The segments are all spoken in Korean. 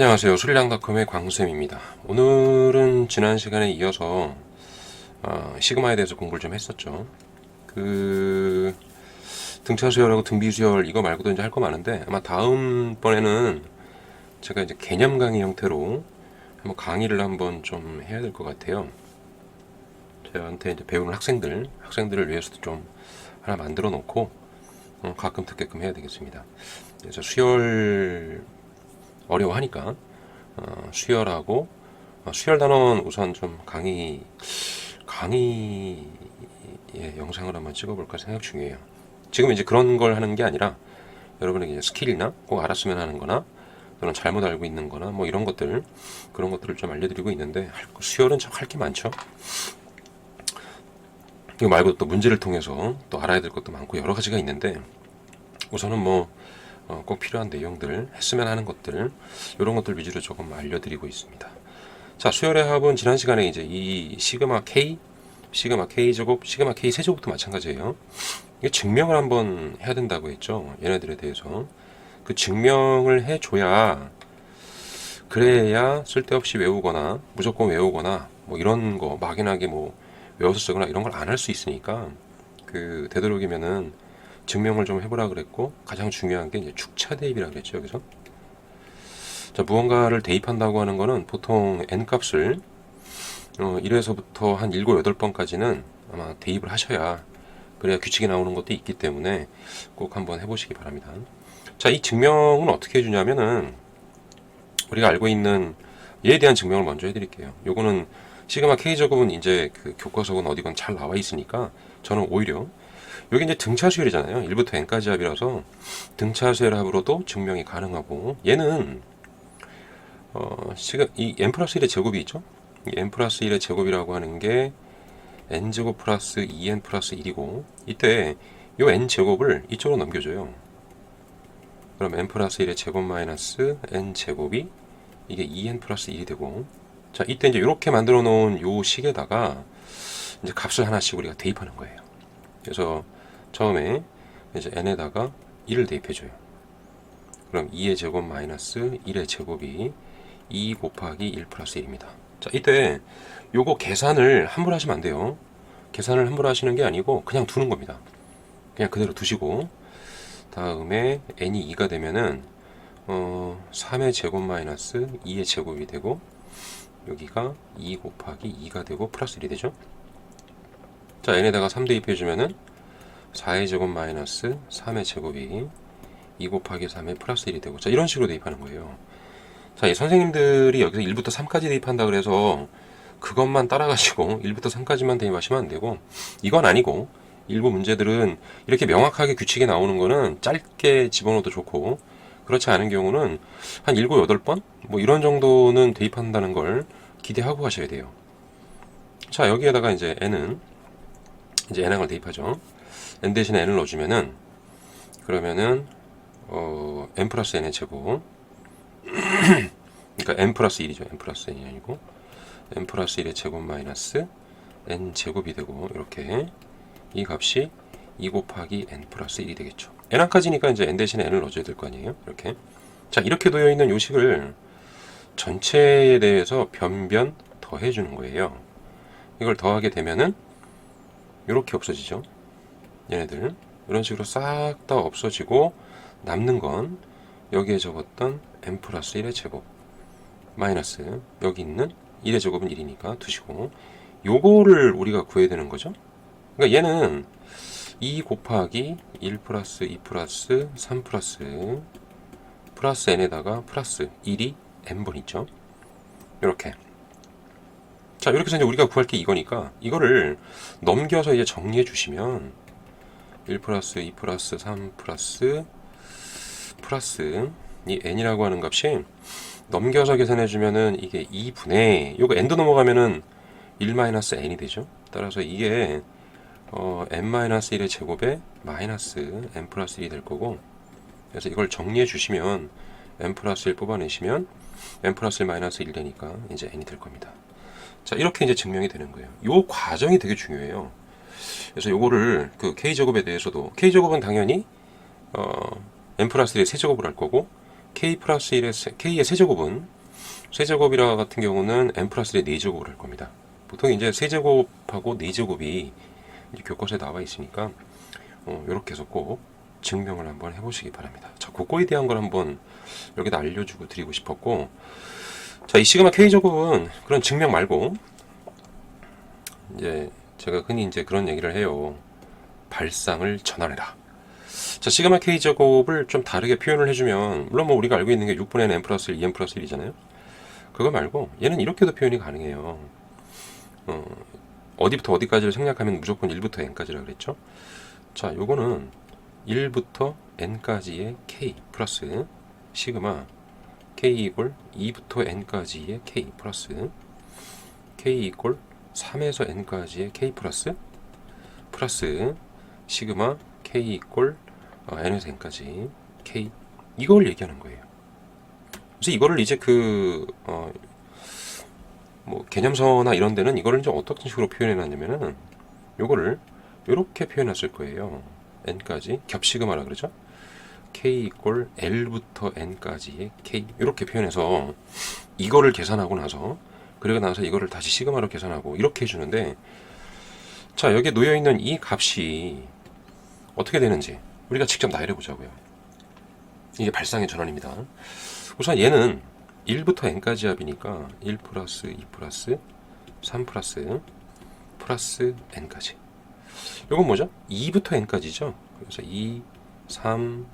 안녕하세요. 수리랑닷컴의 광쌤입니다. 오늘은 지난 시간에 이어서 시그마에 대해서 공부를 좀 했었죠. 등차 수열하고 등비 수열 이거 말고도 이제 할 거 많은데, 아마 다음번에는 제가 이제 개념 강의 형태로 한번 강의를 한번 좀 해야 될 것 같아요. 저한테 이제 배우는 학생들을 위해서도 좀 하나 만들어 놓고 가끔 듣게끔 해야 되겠습니다. 그래서 수열 어려워하니까 수열하고 수열 단원 우선 좀 강의 영상을 한번 찍어볼까 생각 중이에요. 지금 이제 그런 걸 하는 게 아니라 여러분에게 이제 스킬이나 꼭 알았으면 하는 거나 또는 잘못 알고 있는 거나 뭐 이런 것들, 그런 것들을 좀 알려드리고 있는데, 수열은 참 할 게 많죠. 이거 말고 또 문제를 통해서 또 알아야 될 것도 많고 여러 가지가 있는데, 우선은 꼭 필요한 내용들, 했으면 하는 것들, 이런 것들 위주로 조금 알려드리고 있습니다. 자, 수열의 합은 지난 시간에 이제 이 시그마 K 제곱, 시그마 K 세제곱도 마찬가지예요. 이게 증명을 한번 해야 된다고 했죠. 얘네들에 대해서. 그 증명을 해줘야, 그래야 쓸데없이 외우거나, 무조건 외우거나, 뭐 이런 거, 막연하게 뭐 외워서 쓰거나 이런 걸 안 할 수 있으니까, 되도록이면은 증명을 좀 해보라 그랬고, 가장 중요한 게 이제 축차 대입이라 그랬죠, 여기서. 자, 무언가를 대입한다고 하는 거는 보통 n 값을 1에서부터 한 7, 8번까지는 아마 대입을 하셔야, 그래야 규칙이 나오는 것도 있기 때문에 꼭 한번 해보시기 바랍니다. 자, 이 증명은 어떻게 해주냐면은, 우리가 알고 있는 얘에 대한 증명을 먼저 해드릴게요. 요거는 시그마 K제곱은 이제 그 교과서건 어디건 잘 나와 있으니까, 저는 오히려 여기 이제 등차수열이잖아요. 1부터 n까지 합이라서 등차수열 합으로도 증명이 가능하고, 얘는 이 n 플러스 1의 제곱이 있죠. 이 n 플러스 1의 제곱이라고 하는 게 n제곱 플러스 2n 플러스 1이고, 이때 이 n제곱을 이쪽으로 넘겨줘요. 그럼 n 플러스 1의 제곱 마이너스 n제곱이 이게 2n 플러스 1이 되고, 자, 이때 이제 이렇게 만들어 놓은 요 식에다가 이제 값을 하나씩 우리가 대입하는 거예요. 그래서 처음에 이제 n에다가 1을 대입해줘요. 그럼 2의 제곱 마이너스 1의 제곱이 2 곱하기 1 플러스 1입니다. 자, 이때 요거 계산을 함부로 하시면 안 돼요. 계산을 함부로 하시는 게 아니고 그냥 두는 겁니다. 그냥 그대로 두시고, 다음에 n이 2가 되면은 3의 제곱 마이너스 2의 제곱이 되고, 여기가 2 곱하기 2가 되고 플러스 1이 되죠. 자, n에다가 3 대입해주면은 4의 제곱 마이너스 3의 제곱이 2 곱하기 3의 플러스 1이 되고, 자, 이런 식으로 대입하는 거예요. 자, 이 선생님들이 여기서 1부터 3까지 대입한다 그래서 그것만 따라가시고 1부터 3까지만 대입하시면 안 되고, 이건 아니고, 일부 문제들은 이렇게 명확하게 규칙이 나오는 거는 짧게 집어넣어도 좋고, 그렇지 않은 경우는 한 7, 8번? 뭐 이런 정도는 대입한다는 걸 기대하고 가셔야 돼요. 자, 여기에다가 이제 n을 대입하죠. n 대신에 n을 넣어주면은, 그러면은 n 플러스 n의 제곱, 그러니까 n 플러스 1이죠. n 플러스 n이 아니고 n 플러스 1의 제곱 마이너스 n 제곱이 되고, 이렇게 이 값이 2 곱하기 n 플러스 1이 되겠죠. n1까지니까 이제 n 대신에 n을 넣어줘야 될 거 아니에요. 이렇게. 자, 이렇게 되어 있는 요식을 전체에 대해서 변변 더해주는 거예요. 이걸 더하게 되면은 이렇게 없어지죠. 얘네들 이런 식으로 싹 다 없어지고, 남는 건 여기에 적었던 n 플러스 1의 제곱 마이너스 여기 있는 1의 제곱은 1이니까 두시고, 요거를 우리가 구해야 되는 거죠. 그러니까 얘는 2 곱하기 1 플러스 2 플러스 3 플러스 n에다가 플러스 1이 n번 있죠. 이렇게. 자, 이렇게 해서 이제 우리가 구할 게 이거니까, 이거를 넘겨서 이제 정리해 주시면 1 플러스 2 플러스 3 플러스 이 n이라고 하는 값이 넘겨서 계산해 주면은 이게 2분의, 요거 n도 넘어가면은 1 마이너스 n이 되죠. 따라서 이게 n 마이너스 1의 제곱에 마이너스 n 플러스 1이 될 거고, 그래서 이걸 정리해 주시면 n 플러스 1 뽑아내시면 n 플러스 1 마이너스 1 되니까 이제 n이 될 겁니다. 자, 이렇게 이제 증명이 되는 거예요. 요 과정이 되게 중요해요. 그래서 요거를 K제곱에 대해서도, K제곱은 당연히 n 플러스 1의 세제곱을 할 거고, k 플러스 1의 k의 세제곱은 세제곱이라 같은 경우는 n 플러스 1의 4제곱을 할 겁니다. 보통 이제 세제곱하고 4제곱이 교과서에 나와 있으니까 이렇게 해서 꼭 증명을 한번 해보시기 바랍니다. 자, 그거에 대한 걸 한번 여기다 알려주고 드리고 싶었고, 자, 이 시그마 k제곱은 그런 증명 말고 이제 제가 흔히 이제 그런 얘기를 해요. 발상을 전환해라. 자, 시그마 k제곱을 좀 다르게 표현을 해주면, 물론 뭐 우리가 알고 있는 게 6분의 n 플러스 1, 2n 플러스 1이잖아요. 그거 말고 얘는 이렇게도 표현이 가능해요. 어디부터 어디까지를 생략하면 무조건 1부터 n까지라 그랬죠. 자, 요거는 1부터 n까지의 k 플러스 시그마 k 이꼴 2부터 n까지의 k 플러스 k 이꼴 3에서 n까지의 k 플러스 시그마 k 이꼴 n에서 n까지 k, 이걸 얘기하는 거예요. 그래서 이거를 이제 뭐 개념서나 이런 데는 이거를 이제 어떤 식으로 표현해 놨냐면은 요거를 요렇게 표현해 놨을 거예요. n까지 겹시그마라 그러죠. k 이꼴 l부터 n까지의 k, 이렇게 표현해서 이거를 계산하고 나서, 그리고 나서 이거를 다시 시그마로 계산하고 이렇게 해주는데, 자, 여기에 놓여있는 이 값이 어떻게 되는지 우리가 직접 나열해 보자고요. 이게 발상의 전환입니다. 우선 얘는 1부터 n까지 합이니까 1 플러스 2 플러스 3 플러스 n까지. 이건 뭐죠? 2부터 n까지죠. 그래서 2, 3,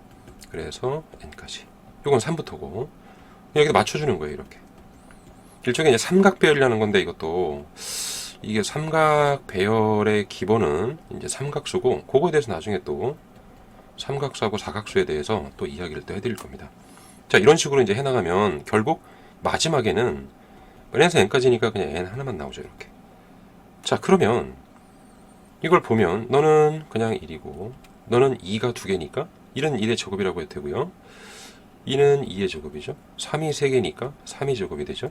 그래서 n까지. 이건 3부터고 여기다 맞춰주는 거예요. 이렇게 일종의 이제 삼각 배열이라는 건데, 이것도 이게 삼각 배열의 기본은 이제 삼각수고, 그거에 대해서 나중에 또 삼각수하고 사각수에 대해서 또 이야기를 또 해드릴 겁니다. 자, 이런 식으로 이제 해나가면 결국 마지막에는 n에서 n까지니까 그냥 n 하나만 나오죠. 이렇게. 자, 그러면 이걸 보면 너는 그냥 1이고 너는 2가 2개니까 1은 1의 제곱이라고 해도 되고요. 2는 2의 제곱이죠. 3이 3개니까 3이 제곱이 되죠.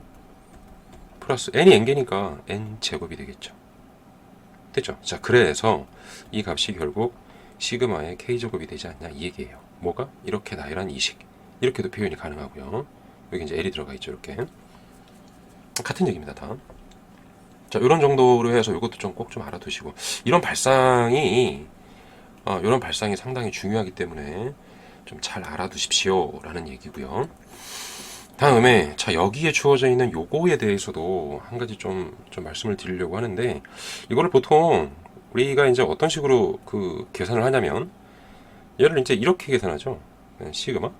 플러스 n이 n개니까 n 제곱이 되겠죠. 됐죠? 자, 그래서 이 값이 결국 시그마의 k제곱이 되지 않냐, 이 얘기예요. 뭐가? 이렇게 나열한 이식. 이렇게도 표현이 가능하고요. 여기 이제 L이 들어가 있죠. 이렇게. 같은 얘기입니다. 다. 자, 이런 정도로 해서 이것도 좀 꼭 좀 알아두시고, 이런 발상이 상당히 중요하기 때문에 좀 잘 알아두십시오 라는 얘기고요. 다음에, 자, 여기에 주어져 있는 요거에 대해서도 한 가지 좀 말씀을 드리려고 하는데, 이거를 보통 우리가 이제 어떤 식으로 계산을 하냐면, 얘를 이제 이렇게 계산하죠. 시그마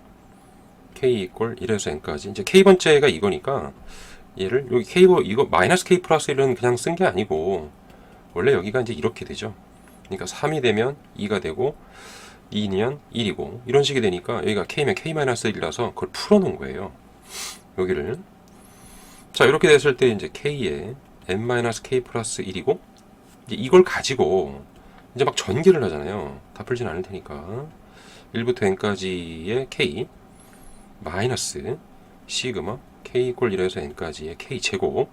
k 이꼴 1에서 n까지. 이제 k번째가 이거니까 얘를 여기 이거 마이너스 k 플러스 1은 그냥 쓴 게 아니고, 원래 여기가 이제 이렇게 되죠. 그러니까 3이 되면 2가 되고 2면 1이고 이런 식이 되니까, 여기가 k면 k 마이너스 1이라서 그걸 풀어 놓은 거예요. 여기를. 자, 이렇게 됐을 때 이제 k에 n 마이너스 k 플러스 1이고, 이제 이걸 가지고 이제 막 전개를 하잖아요. 다 풀진 않을 테니까. 1부터 n까지의 k 마이너스 시그마 k 이꼴 1에서 n까지의 k 제곱,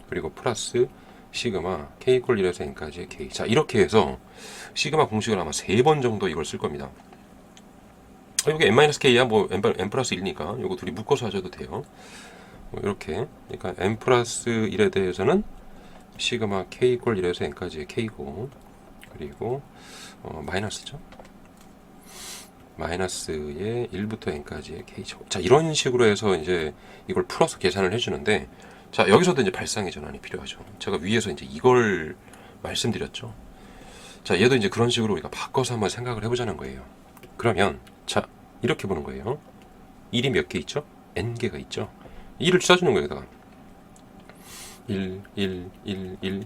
그리고 플러스 시그마 k 이꼴 1에서 n까지의 k. 자, 이렇게 해서 시그마 공식을 아마 3번 정도 이걸 쓸 겁니다. 여기 n-k야 뭐 n 플러스 1이니까 요거 둘이 묶어서 하셔도 돼요. 이렇게. 그러니까 n 플러스 1에 대해서는 시그마 k 이꼴 1에서 n까지의 k고, 그리고 마이너스죠. 마이너스의 1부터 n까지의 k제곱. 자, 이런 식으로 해서 이제 이걸 풀어서 계산을 해주는데, 자, 여기서도 이제 발상의 전환이 필요하죠. 제가 위에서 이제 이걸 말씀드렸죠. 자, 얘도 이제 그런 식으로 우리가 바꿔서 한번 생각을 해보자는 거예요. 그러면, 자, 이렇게 보는 거예요. 1이 몇 개 있죠? n개가 있죠. 1을 써주는 거예요, 여기다가. 1, 1, 1, 1.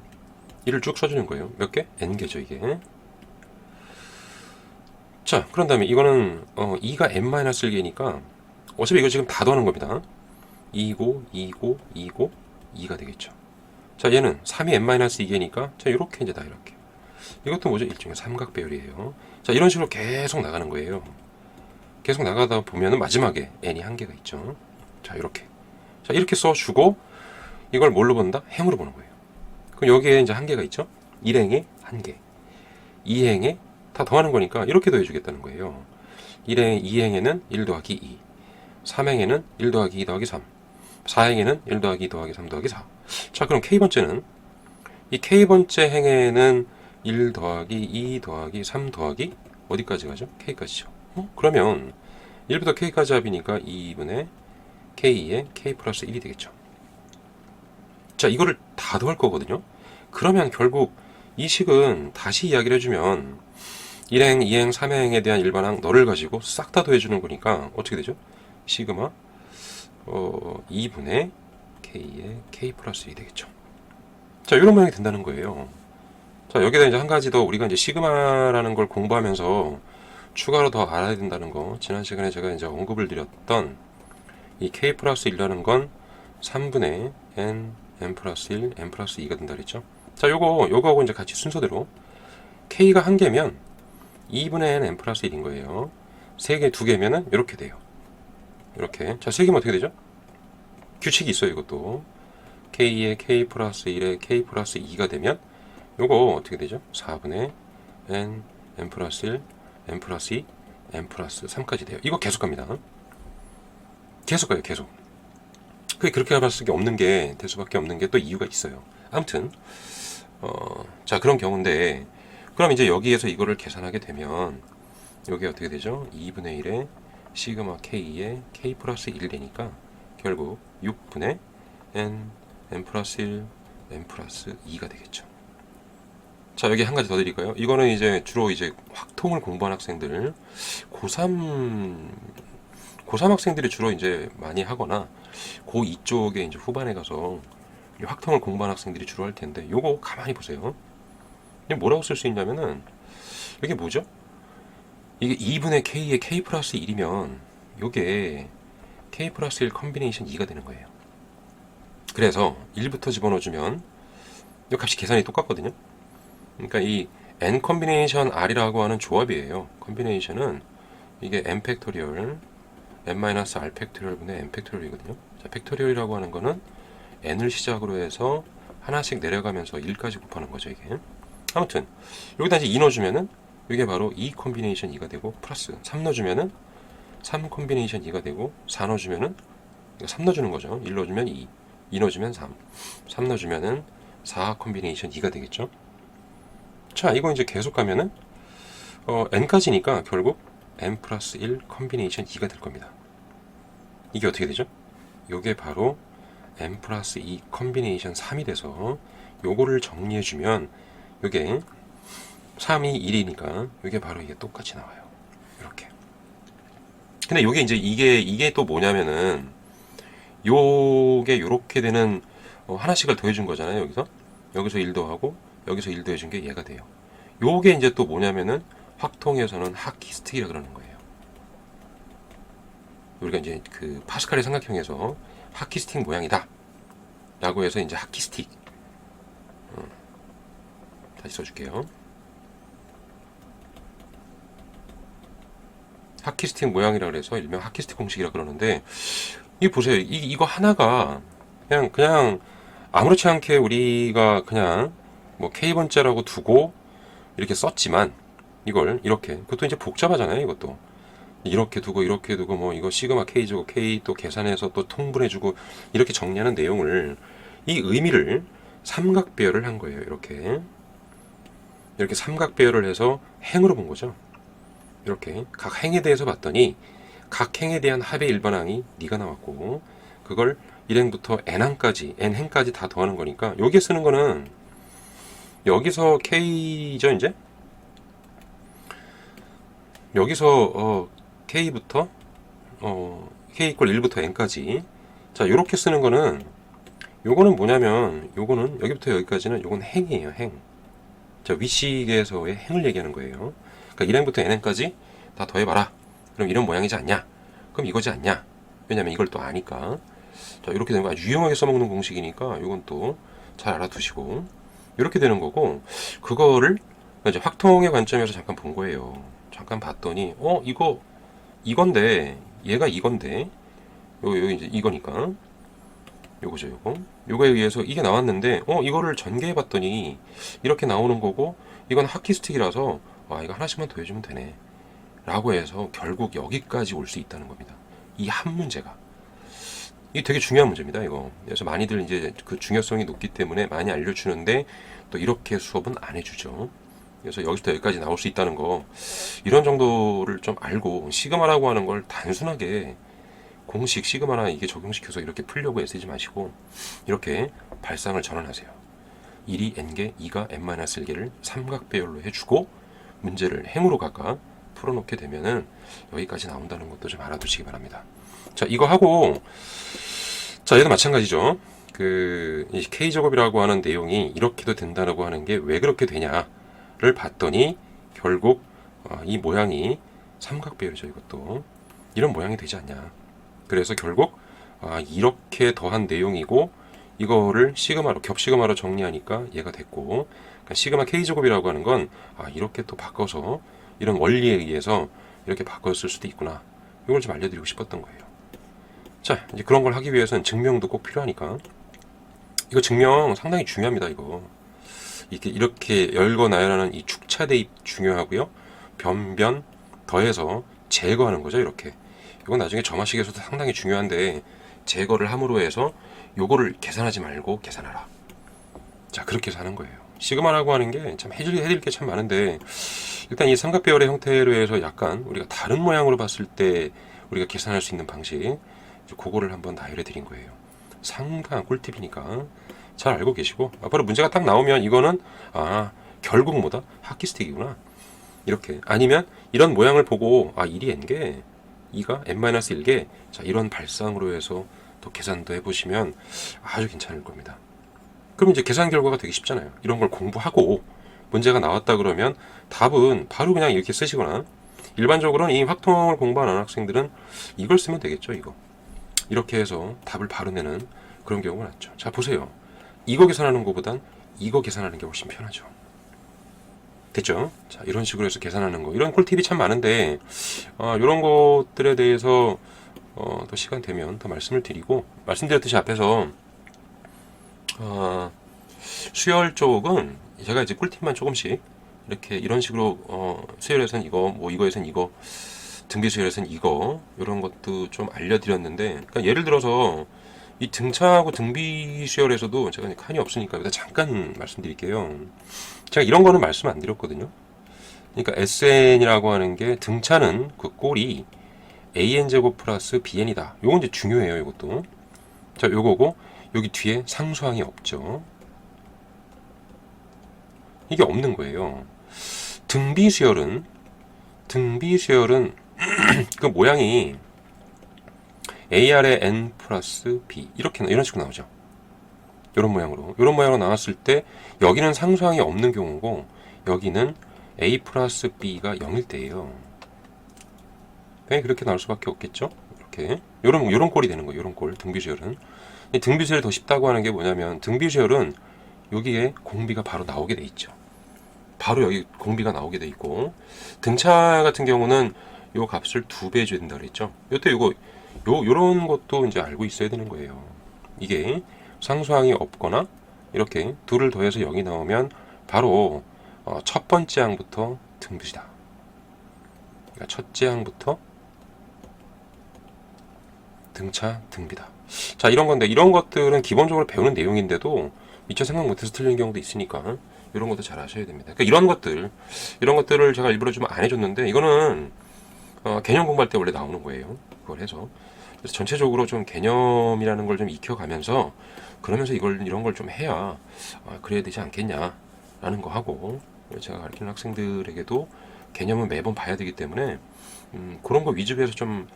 1을 쭉 써주는 거예요. 몇 개? n개죠, 이게. 자, 그런 다음에 이거는 2가 n-1개니까 어차피 이거 지금 다 더하는 겁니다. 2고 2고 2고 2가 되겠죠. 자, 얘는 3이 n-2개니까 자, 이렇게 이제 다 이렇게. 이것도 뭐죠? 일종의 삼각 배열이에요. 자, 이런 식으로 계속 나가는 거예요. 계속 나가다 보면은 마지막에 n이 한 개가 있죠. 자, 이렇게. 자, 이렇게 써주고 이걸 뭘로 본다? 행으로 보는 거예요. 그럼 여기에 이제 한 개가 있죠. 1행에 한 개, 2행에 다 더하는 거니까 이렇게 더해주겠다는 거예요. 2행에는 1 더하기 2, 3행에는 1 더하기 2 더하기 3, 4행에는 1 더하기 2 더하기 3 더하기 4. 자, 그럼 K번째는, 이 K번째 행에는 1 더하기 2 더하기 3 더하기 어디까지 가죠? K까지죠. 그러면 1부터 K까지 합이니까 2분의 K에 K 플러스 1이 되겠죠. 자, 이거를 다 더할 거거든요. 그러면 결국 이 식은 다시 이야기를 해주면 1행, 2행, 3행에 대한 일반항 너를 가지고 싹 다 더해주는 거니까 어떻게 되죠? 시그마 2분의 K에 K 플러스 1이 되겠죠. 자, 이런 모양이 된다는 거예요. 자, 여기다 이제 한 가지 더 우리가 이제 시그마라는 걸 공부하면서 추가로 더 알아야 된다는 거, 지난 시간에 제가 이제 언급을 드렸던 이 K 플러스 1이라는 건 3분의 N 플러스 1, N 플러스 2가 된다 그랬죠. 자, 요거하고 이제 같이 순서대로 K가 한 개면 2분의 N 플러스 1인 거예요. 3개, 2개면은 이렇게 돼요. 이렇게. 자, 3개면 어떻게 되죠? 규칙이 있어요, 이것도. K에 K 플러스 1에 K 플러스 2가 되면 요거 어떻게 되죠? 4분의 N 플러스 1, N 플러스 2, N 플러스 3까지 돼요. 이거 계속 갑니다. 계속 가요, 계속. 그렇게 할 수밖에 없는 게, 될 수밖에 없는 게 또 이유가 있어요. 아무튼, 자, 그런 경우인데, 그럼 이제 여기에서 이거를 계산하게 되면, 여기 어떻게 되죠? 2분의 1에 시그마 K에 K 플러스 1 되니까, 결국 6분의 N 플러스 1, N 플러스 2가 되겠죠. 자, 여기 한 가지 더 드릴까요? 이거는 이제 주로 이제 확통을 공부한 학생들, 고3 학생들이 주로 이제 많이 하거나, 고2 쪽에 이제 후반에 가서 확통을 공부한 학생들이 주로 할 텐데, 요거 가만히 보세요. 이게 뭐라고 쓸 수 있냐면은, 이게 뭐죠? 이게 2분의 K에 K 플러스 1이면, 요게 K 플러스 1 컨비네이션 2가 되는 거예요. 그래서 1부터 집어넣어주면, 이 값이 계산이 똑같거든요. 그러니까 이 N 컨비네이션 R이라고 하는 조합이에요. 컨비네이션은 이게 N 팩토리얼 n-r 팩토리얼분의 n 팩토리얼이거든요. 자, 팩토리얼이라고 하는 거는 n을 시작으로 해서 하나씩 내려가면서 1까지 곱하는 거죠, 이게. 아무튼 여기다 이제 2 넣어주면은 이게 바로 2 컨비네이션 2가 되고, 플러스 3 넣어주면은 3 컨비네이션 2가 되고, 4 넣어주면은 3 넣어주는 거죠. 1 넣어주면 2, 2 넣어주면 3, 3 넣어주면은 4 컨비네이션 2가 되겠죠. 자, 이거 이제 계속 가면은 n까지니까 결국 n 플러스 1 컨비네이션 2가 될 겁니다. 이게 어떻게 되죠? 요게 바로 n 플러스 2 컨비네이션 3이 돼서 요거를 정리해주면 요게 3이 1이니까 요게 바로 이게 똑같이 나와요. 이렇게. 근데 요게 이제 이게 또 뭐냐면은 요게 요렇게 되는 하나씩을 더해준 거잖아요. 여기서 1 더하고 여기서 1 더해준 게 얘가 돼요. 요게 이제 또 뭐냐면은 확통에서는 하키스틱이라 그러는 거예요. 우리가 이제 그 파스칼의 삼각형에서 하키스틱 모양이다 라고 해서 이제 하키스틱, 다시 써줄게요. 하키스틱 모양이라 그래서 일명 하키스틱 공식이라 그러는데, 이 보세요. 이거 하나가 그냥 아무렇지 않게 우리가 그냥 뭐 K번째라고 두고 이렇게 썼지만, 이걸 이렇게, 그것도 이제 복잡하잖아요. 이것도 이렇게 두고 뭐 이거 시그마 K 주고 K 또 계산해서 또 통분해주고 이렇게 정리하는 내용을, 이 의미를 삼각배열을 한 거예요. 이렇게 삼각배열을 해서 행으로 본 거죠. 이렇게 각 행에 대해서 봤더니 각 행에 대한 합의 일반항이 네가 나왔고, 그걸 1행부터 n항까지 n행까지 다 더하는 거니까, 여기에 쓰는 거는 여기서 K죠. 이제 여기서 K부터 K 이퀄 1부터 N까지. 자, 요렇게 쓰는 거는, 요거는 뭐냐면, 요거는 여기부터 여기까지는 요건 행이에요, 행. 자, 위식에서의 행을 얘기하는 거예요. 그러니까 1행부터 N행까지 다 더해봐라. 그럼 이런 모양이지 않냐? 그럼 이거지 않냐? 왜냐면 이걸 또 아니까. 자, 이렇게 되는 거 아주 유용하게 써먹는 공식이니까 요건 또 잘 알아두시고, 이렇게 되는 거고, 그거를 이제 확통의 관점에서 잠깐 본 거예요. 잠깐 봤더니 이건데, 얘가 이건데, 요 이제 이거니까 요거죠. 요거에 의해서 이게 나왔는데, 이거를 전개해 봤더니 이렇게 나오는 거고, 이건 하키스틱이라서 이거 하나씩만 더해주면 되네 라고 해서 결국 여기까지 올 수 있다는 겁니다. 이 한 문제가. 이게 되게 중요한 문제입니다, 이거. 그래서 많이들 이제 그 중요성이 높기 때문에 많이 알려주는데 또 이렇게 수업은 안 해주죠. 그래서 여기서부터 여기까지 나올 수 있다는 거, 이런 정도를 좀 알고 시그마라고 하는 걸 단순하게 공식 시그마나 이게 적용시켜서 이렇게 풀려고 애쓰지 마시고 이렇게 발상을 전환하세요. 1이 n개, 2가 n-1개를 삼각배열로 해주고 문제를 행으로 각각 풀어놓게 되면은 여기까지 나온다는 것도 좀 알아두시기 바랍니다. 자, 이거 하고, 자, 얘도 마찬가지죠. 이 K작업이라고 하는 내용이 이렇게도 된다고 하는 게 왜 그렇게 되냐를 봤더니 결국 이 모양이 삼각배열이죠. 이것도 이런 모양이 되지 않냐. 그래서 결국 이렇게 더한 내용이고 이거를 시그마로 겹시그마로 정리하니까 얘가 됐고, 그러니까 시그마 K제곱이라고 하는 건 이렇게 또 바꿔서 이런 원리에 의해서 이렇게 바꿨을 수도 있구나. 이걸 좀 알려드리고 싶었던 거예요. 자, 이제 그런 걸 하기 위해서는 증명도 꼭 필요하니까 이거 증명 상당히 중요합니다. 이거 이렇게 열거 나열하는 이 축차 대입 중요하고요. 변변 더해서 제거하는 거죠. 이렇게 이건 나중에 점화식에서도 상당히 중요한데 제거를 함으로 해서 요거를 계산하지 말고 계산하라. 자, 그렇게 해서 하는 거예요. 시그마라고 하는 게 참 해드릴 게 참 많은데 일단 이 삼각배열의 형태로 해서 약간 우리가 다른 모양으로 봤을 때 우리가 계산할 수 있는 방식, 그거를 한번 나열해 드린 거예요. 상당한 꿀팁이니까 잘 알고 계시고 앞으로 문제가 딱 나오면 이거는 결국 뭐다? 하키스틱이구나. 이렇게 아니면 이런 모양을 보고 1이 n개, 2가 n-1개, 자, 이런 발상으로 해서 또 계산도 해보시면 아주 괜찮을 겁니다. 그럼 이제 계산 결과가 되게 쉽잖아요. 이런 걸 공부하고 문제가 나왔다 그러면 답은 바로 그냥 이렇게 쓰시거나, 일반적으로는 이 확통을 공부하는 학생들은 이걸 쓰면 되겠죠. 이렇게 해서 답을 바로 내는 그런 경우가 많죠. 자, 보세요. 이거 계산하는 것보단 이거 계산하는 게 훨씬 편하죠. 됐죠? 자, 이런 식으로 해서 계산하는 거, 이런 꿀팁이 참 많은데 이런 것들에 대해서 또 시간 되면 더 말씀을 드리고, 말씀드렸듯이 앞에서 수열 쪽은 제가 이제 꿀팁만 조금씩 이렇게 이런 식으로 수열에선 이거, 뭐 이거에선 이거, 등비 수열에선 이거, 이런 것도 좀 알려드렸는데, 그러니까 예를 들어서 이 등차하고 등비 수열에서도 제가 칸이 없으니까 여기다 잠깐 말씀드릴게요. 제가 이런 거는 말씀 안 드렸거든요. 그러니까 SN이라고 하는 게 등차는 그 꼴이 AN제곱 플러스 BN이다. 요건 이제 중요해요. 이것도. 자, 요거고 여기 뒤에 상수항이 없죠. 이게 없는 거예요. 등비수열은 그 모양이 AR의 N 플러스 B 이런 식으로 나오죠. 이런 모양으로 나왔을 때 여기는 상수항이 없는 경우고 여기는 A 플러스 B가 0일 때예요. 그렇게 나올 수밖에 없겠죠. 이렇게 요런 꼴이 되는 거예요. 요런 꼴, 등비수열은. 등비수열이 더 쉽다고 하는 게 뭐냐면, 등비수열은 여기에 공비가 바로 나오게 돼 있죠. 바로 여기 공비가 나오게 돼 있고, 등차 같은 경우는 요 값을 2배 줘야 된다 그랬죠. 요때 요런 것도 이제 알고 있어야 되는 거예요. 이게 상수항이 없거나 이렇게 2를 더해서 0이 나오면 바로 첫 번째 항부터 등비다. 그러니까 첫째 항부터 등차 등비다. 자, 이런 건데, 이런 것들은 기본적으로 배우는 내용인데도 미처 생각 못해서 틀리는 경우도 있으니까 이런 것도 잘 아셔야 됩니다. 그러니까 이런 것들을 제가 일부러 좀 안 해줬는데, 이거는 개념 공부할 때 원래 나오는 거예요. 그걸 해서. 그래서 전체적으로 좀 개념이라는 걸 좀 익혀가면서, 그러면서 이런 걸 좀 해야 그래야 되지 않겠냐라는 거 하고, 제가 가르치는 학생들에게도 개념은 매번 봐야 되기 때문에 그런 거 위주로 해서 좀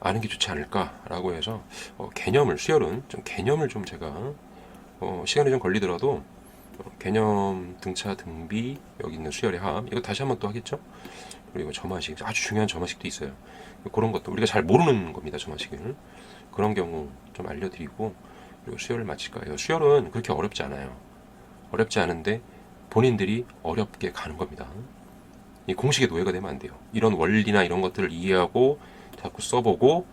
아는 게 좋지 않을까라고 해서 수열은 좀 개념을 좀 제가 시간이 좀 걸리더라도 개념, 등차, 등비, 여기 있는 수열의 합, 이거 다시 한번 또 하겠죠. 그리고 점화식, 아주 중요한 점화식도 있어요. 그런 것도 우리가 잘 모르는 겁니다. 점화식을. 그런 경우 좀 알려드리고, 그리고 수열을 마칠 거예요. 수열은 그렇게 어렵지 않아요. 어렵지 않은데 본인들이 어렵게 가는 겁니다. 이 공식의 노예가 되면 안 돼요. 이런 원리나 이런 것들을 이해하고 자꾸 써보고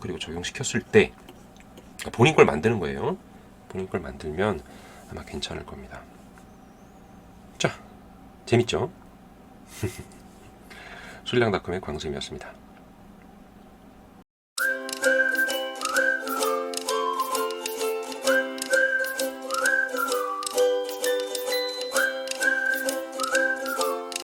그리고 적용시켰을 때 본인 걸 만드는 거예요. 본인 걸 만들면 아마 괜찮을 겁니다. 자, 재밌죠? 술량닷컴의 광수임이었습니다.